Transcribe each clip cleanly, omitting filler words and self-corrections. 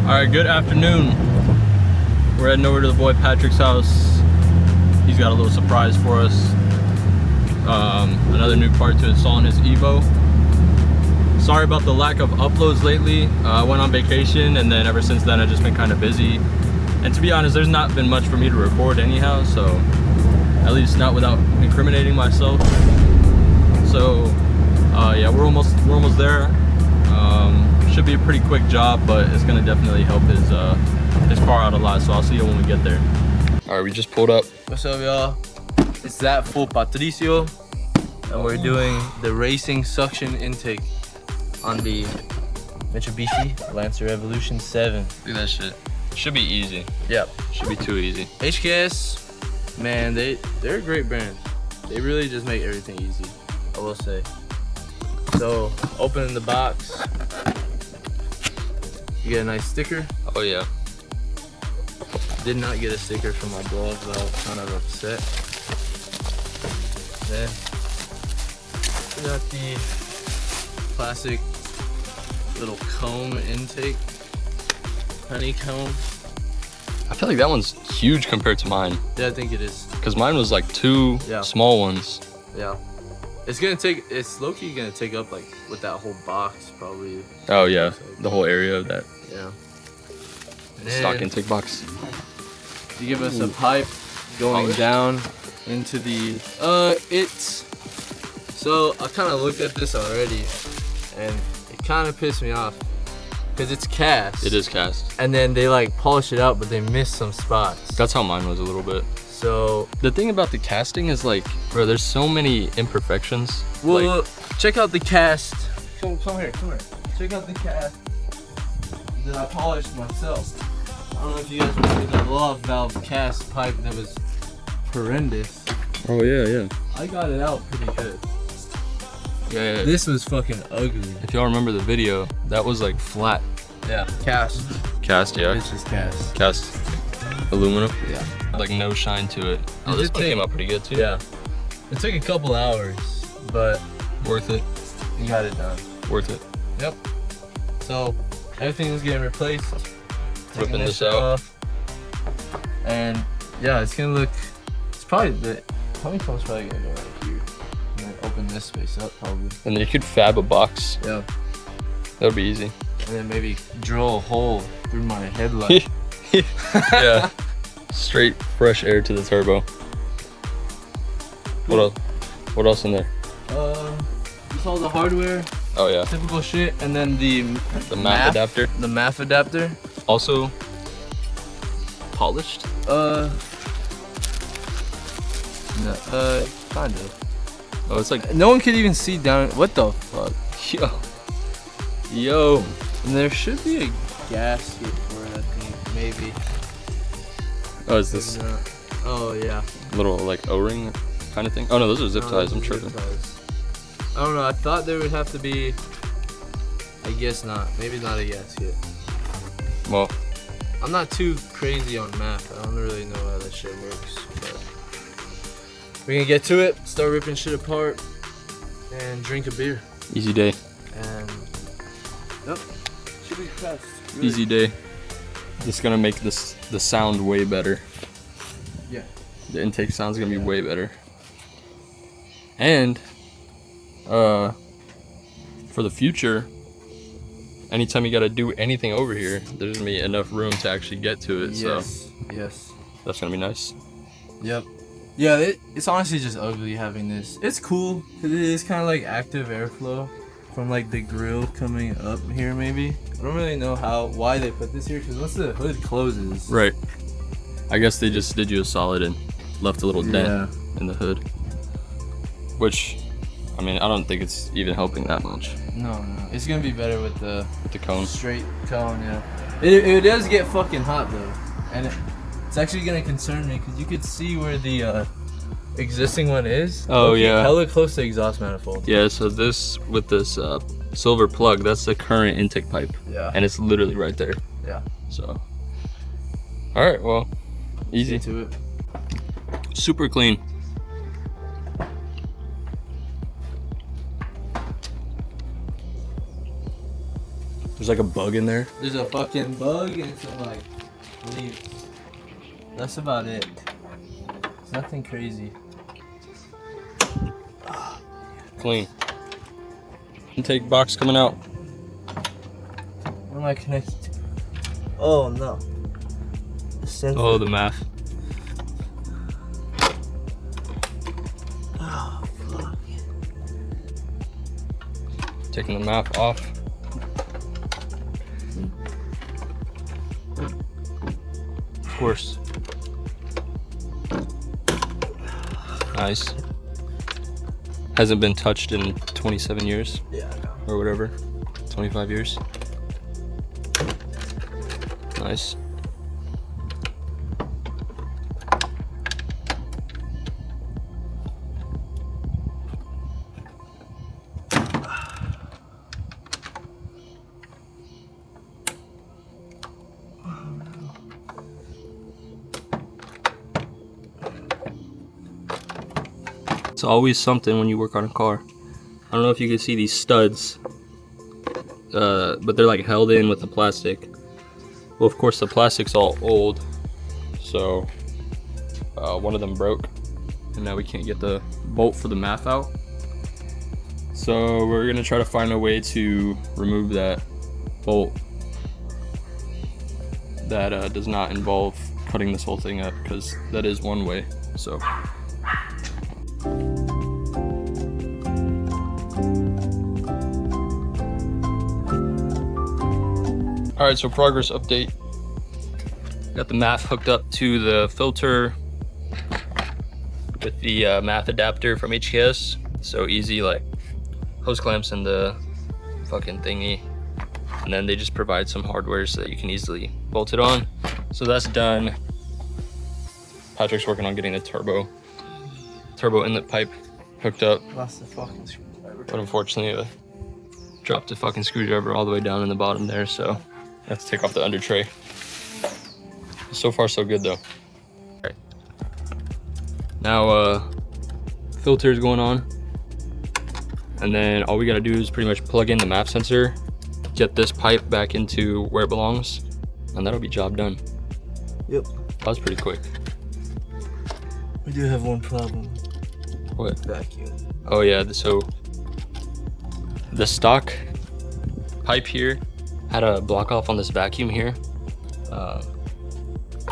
Alright, good afternoon. We're heading over to the boy Patrick's house. He's got a little surprise for us. Another new part to install in his EVO. Sorry about the lack of uploads lately. I went on vacation and then ever since then I've just been kind of busy. And to be honest, there's not been much for me to record anyhow, so at least not without incriminating myself. So yeah, we're almost there. Should be a pretty quick job, but it's gonna definitely help his car out a lot. So I'll see you when we get there. All right, we just pulled up. What's up, y'all? It's that full Patricio, and we're doing the racing suction intake on the Mitsubishi Lancer Evolution 7. Look at that shit. Should be easy. Yep. Should be too easy. HKS, man, they're a great brand. They really just make everything easy, I will say. So, opening the box, you get a nice sticker. Oh yeah. Did not get a sticker from my blog, but I was kind of upset. Then we got the classic little comb intake, honeycomb. I feel like that one's huge compared to mine. Yeah, I think it is. Cause mine was like two small ones. Yeah. It's low-key gonna take up like with that whole box probably. Oh yeah, the whole area of that. Yeah. Stock intake box. You give us a pipe going down into the so I kind of looked at this already and it kind of pissed me off because it's cast. It is cast. And then they like polish it out, but they miss some spots. That's how mine was a little bit. So the thing about the casting is like, bro, there's so many imperfections. Well, check out the cast. Come here. Check out the cast that I polished myself. I don't know if you guys remember the love valve cast pipe that was horrendous. Oh yeah. I got it out pretty good. Yeah. This was fucking ugly. If y'all remember the video, that was like flat. Yeah. Cast. Cast, yeah. It's just cast. Cast aluminum. Yeah. Like no shine to it. Oh, this one came out pretty good too. Yeah. It took a couple hours, but worth it. You got it done. Worth it. Yep. So everything is getting replaced. Ripping this out. And yeah, it's gonna look. It's probably the honeycomb's probably gonna go right here. And then open this space up probably. And then you could fab a box. Yeah. That would be easy. And then maybe drill a hole through my headlight. Yeah. Straight fresh air to the turbo. What else? What else in there? Just all the hardware. Oh yeah. Typical shit. And then the MAF adapter. The MAF adapter. Also polished. Kind of. Oh, it's like no one could even see down. What the fuck? Yo. And there should be a gasket for it, I think. Maybe. Oh, is this? Oh yeah. Little like O-ring kind of thing. Oh no, those are zip ties. I'm tripping. I don't know. I thought there would have to be. I guess not. Maybe not a gasket. Well, I'm not too crazy on math. I don't really know how that shit works. But we're gonna get to it. Start ripping shit apart and drink a beer. Easy day. And yep, should be fast. Really. Easy day. Just gonna make the sound way better. Yeah. The intake sound's gonna be way better. And for the future, anytime you gotta do anything over here, there's gonna be enough room to actually get to it. Yes. Yes. That's gonna be nice. Yep. Yeah, it's honestly just ugly having this. It's cool because it is kind of like active airflow from like the grill coming up here. Maybe I don't really know why they put this here because once the hood closes, right? I guess they just did you a solid and left a little dent in the hood, which, I mean, I don't think it's even helping that much. No, it's gonna be better with the cone. Straight cone, yeah. It does get fucking hot though, and it's actually gonna concern me because you could see where the existing one is. Oh yeah. Hella close to exhaust manifold. Yeah. So this with this silver plug, that's the current intake pipe. Yeah. And it's literally right there. Yeah. So. All right. Well, easy. Get to it. Super clean. There's There's like a bug in there. There's a fucking bug and some like leaves. That's about it. It's nothing crazy. Clean. Intake box coming out. Where am I connected to? Oh no. Oh, the math. Oh fuck. Taking the map off. Of course. Nice. Hasn't been touched in 27 years. Yeah, I know. Or whatever. 25 years. Nice. It's always something when you work on a car. I don't know if you can see these studs, but they're like held in with the plastic. Well, of course the plastic's all old, so one of them broke, and now we can't get the bolt for the math out. So we're gonna try to find a way to remove that bolt that does not involve cutting this whole thing up, because that is one way. So. Alright, so progress update. Got the math hooked up to the filter with the math adapter from HKS. So easy, like hose clamps and the fucking thingy. And then they just provide some hardware so that you can easily bolt it on. So that's done. Patrick's working on getting the turbo inlet pipe hooked up. Lost the fucking screwdriver. But unfortunately, dropped the fucking screwdriver all the way down in the bottom there, so I have to take off the under tray. So far, so good though. Okay. Now, filter is going on, and then all we gotta do is pretty much plug in the map sensor, get this pipe back into where it belongs, and that'll be job done. Yep. That was pretty quick. We do have one problem. What? Vacuum. Oh yeah, so the stock pipe here had a block off on this vacuum here.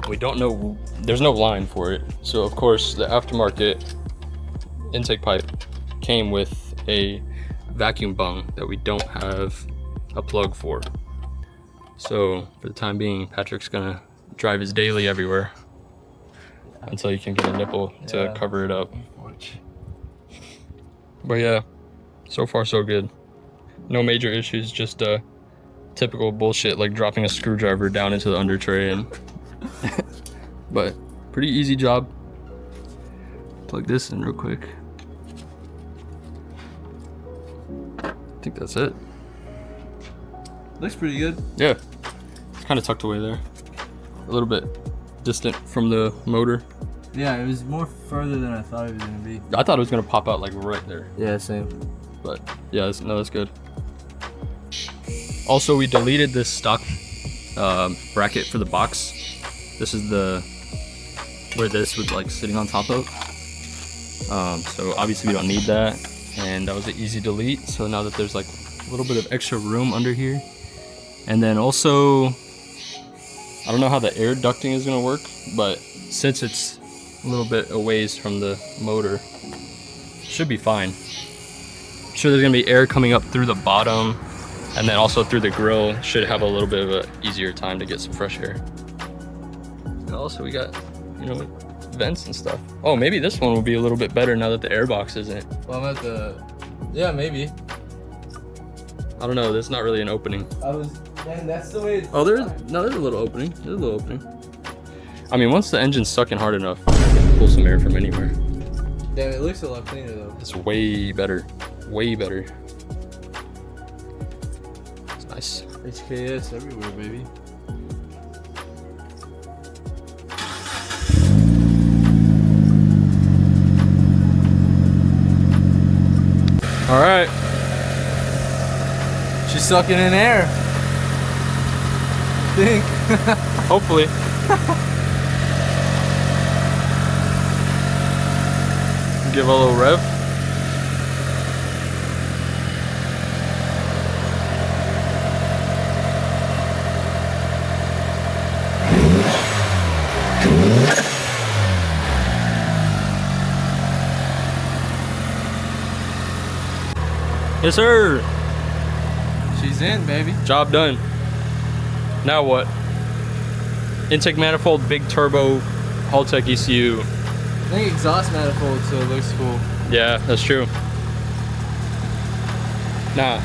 We don't know, there's no line for it. So of course the aftermarket intake pipe came with a vacuum bung that we don't have a plug for. So for the time being, Patrick's gonna drive his daily everywhere until you can get a nipple to cover it up. But yeah, so far so good. No major issues, just typical bullshit like dropping a screwdriver down into the under tray, and but pretty easy job. Plug this in real quick. I think that's it. Looks pretty good. Yeah, it's kind of tucked away there, a little bit distant from the motor. Yeah, it was more further than I thought it was gonna be. I thought it was gonna pop out like right there. Yeah, same. But yeah, that's good. Also, we deleted this stock bracket for the box. This is where this was like sitting on top of. So obviously we don't need that, and that was an easy delete. So now that there's like a little bit of extra room under here, and then also I don't know how the air ducting is gonna work, but since it's a little bit a ways from the motor, should be fine. I'm sure there's gonna be air coming up through the bottom, and then also through the grill. Should have a little bit of an easier time to get some fresh air. And also we got, you know, vents and stuff. Oh, maybe this one will be a little bit better now that the air box isn't. Well, I'm at the... Yeah, maybe. I don't know, there's not really an opening. Man, that's the way it's... Oh, there's a little opening. There's a little opening. I mean, once the engine's sucking hard enough, I can pull some air from anywhere. Damn, it looks a lot cleaner though. It's way better. Way better. It's nice. HKS everywhere, baby. All right. She's sucking in air. think. Hopefully. Give a little rev. Yes, sir. She's in, baby. Job done. Now what? Intake manifold, big turbo, Haltech ECU. I think exhaust manifold, so it looks cool. Yeah, that's true. Nah,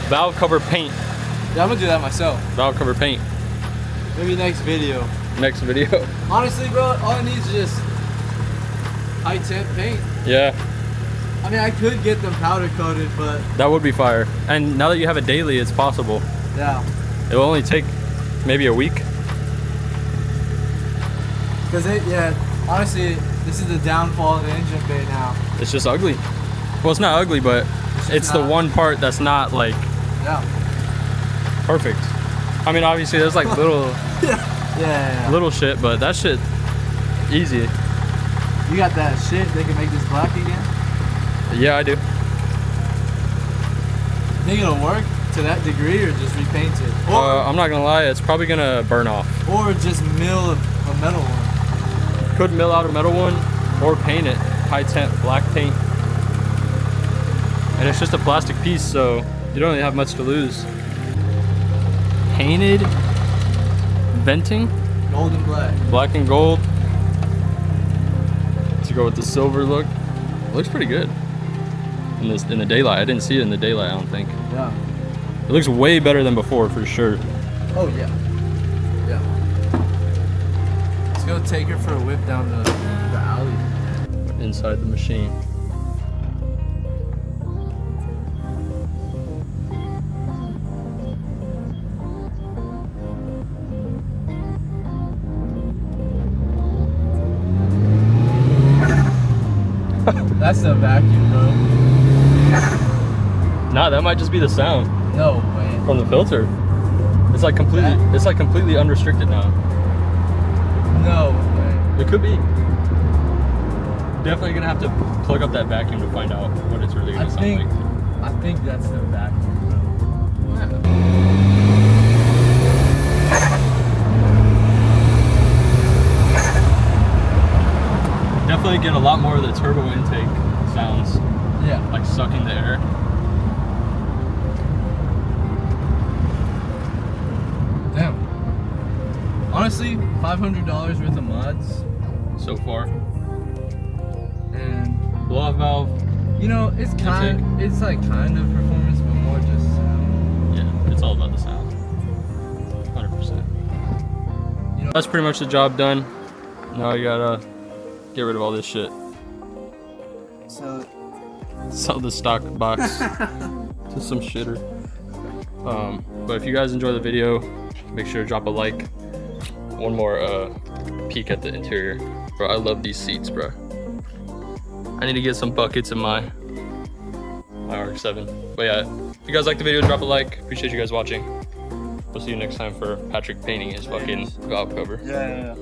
valve cover paint. Yeah, I'm gonna do that myself. Valve cover paint. Maybe next video. Next video. Honestly, bro, all it needs is just high temp paint. Yeah, I mean, I could get them powder coated, but that would be fire. And now that you have a daily, it's possible. yeah. It will only take maybe a week. Cause yeah, honestly, this is the downfall of the engine bay now. It's just ugly. Well, it's not ugly, but it's the one part that's not like Yeah. perfect. I mean, obviously there's like little Yeah. little shit, but that shit easy. You got that shit. They can make this black again. Yeah, I do. Think it'll work to that degree, or just repaint it, or I'm not gonna lie, it's probably gonna burn off. just mill a metal one. Could mill out a metal one or paint it high temp black paint. And it's just a plastic piece, so you don't really have much to lose. Painted venting, Gold and black. black and gold. To go with the silver look. It looks pretty good in the daylight. I didn't see it in the daylight, I don't think. Yeah. It looks way better than before for sure. Oh yeah. Yeah. Let's go take her for a whip down the alley. Inside the machine. That's the vacuum, bro. Nah, that might just be the sound No way. from the filter. It's like completely unrestricted now. No way. It could be. Definitely gonna have to plug up that vacuum to find out what it's really gonna sound like. I think that's the vacuum, bro. Definitely get a lot more of the turbo intake sounds, Yeah. like sucking the air. Damn. Honestly, $500 worth of mods, So far. and Blow-off valve. you know, it's like kind of performance, but more just sound. Yeah, it's all about the sound. 100%. You know, That's pretty much the job done. Now you gotta get rid of all this shit. so Sell the stock box to some shitter. But if you guys enjoy the video, make sure to drop a like. One more peek at the interior. Bro, I love these seats, bro. I need to get some buckets in my RX-7. But yeah, if you guys like the video, drop a like. Appreciate you guys watching. We'll see you next time for Patrick painting his fucking valve cover. yeah.